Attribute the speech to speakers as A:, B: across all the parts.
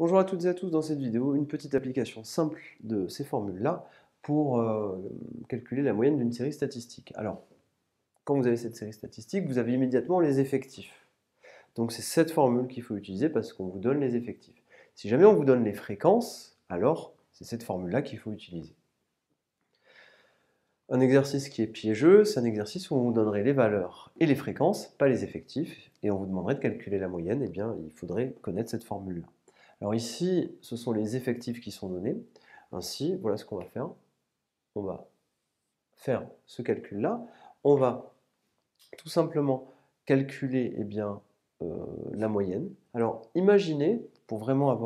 A: Bonjour à toutes et à tous, dans cette vidéo, une petite application simple de ces formules-là pour calculer la moyenne d'une série statistique. Alors, quand vous avez cette série statistique, vous avez immédiatement les effectifs. Donc c'est cette formule qu'il faut utiliser parce qu'on vous donne les effectifs. Si jamais on vous donne les fréquences, alors c'est cette formule-là qu'il faut utiliser. Un exercice qui est piégeux, c'est un exercice où on vous donnerait les valeurs et les fréquences, pas les effectifs, et on vous demanderait de calculer la moyenne, et bien il faudrait connaître cette formule-là. Alors ici, ce sont les effectifs qui sont donnés. Ainsi, voilà ce qu'on va faire. On va faire ce calcul-là. On va tout simplement calculer la moyenne. Alors imaginez, pour vraiment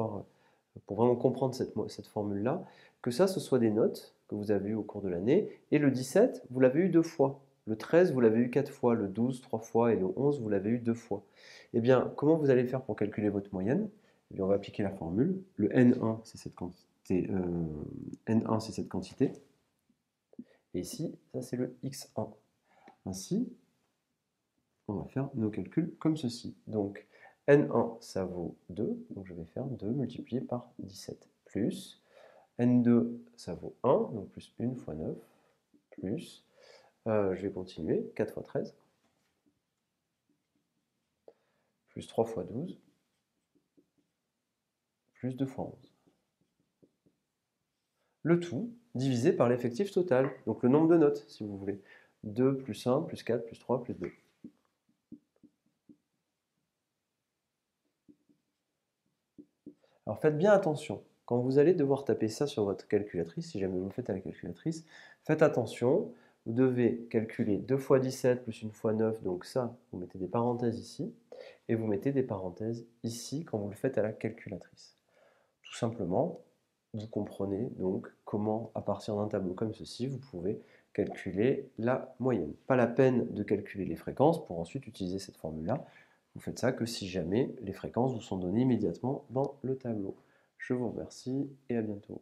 A: comprendre cette formule-là, que ça, ce soit des notes que vous avez eues au cours de l'année, et le 17, vous l'avez eu 2 fois. Le 13, vous l'avez eu 4 fois, le 12, 3 fois, et le 11, vous l'avez eu 2 fois. Eh bien, comment vous allez faire pour calculer votre moyenne? Eh bien, on va appliquer la formule. Le N1, c'est cette quantité, N1, c'est cette quantité. Et ici, ça, c'est le X1. Ainsi, on va faire nos calculs comme ceci. Donc, N1, ça vaut 2. Donc, je vais faire 2 multiplié par 17 plus N2, ça vaut 1, donc plus 1 fois 9, plus, je vais continuer, 4 fois 13, plus 3 fois 12, plus 2 fois 11. Le tout divisé par l'effectif total, donc le nombre de notes, si vous voulez. 2 plus 1, plus 4, plus 3, plus 2. Alors faites bien attention, quand vous allez devoir taper ça sur votre calculatrice, si jamais vous le faites à la calculatrice, faites attention, vous devez calculer 2 fois 17 plus 1 fois 9, donc ça, vous mettez des parenthèses ici, et vous mettez des parenthèses ici quand vous le faites à la calculatrice. Tout simplement, vous comprenez donc comment, à partir d'un tableau comme ceci, vous pouvez calculer la moyenne. Pas la peine de calculer les fréquences pour ensuite utiliser cette formule-là. Vous faites ça que si jamais les fréquences vous sont données immédiatement dans le tableau. Je vous remercie et à bientôt.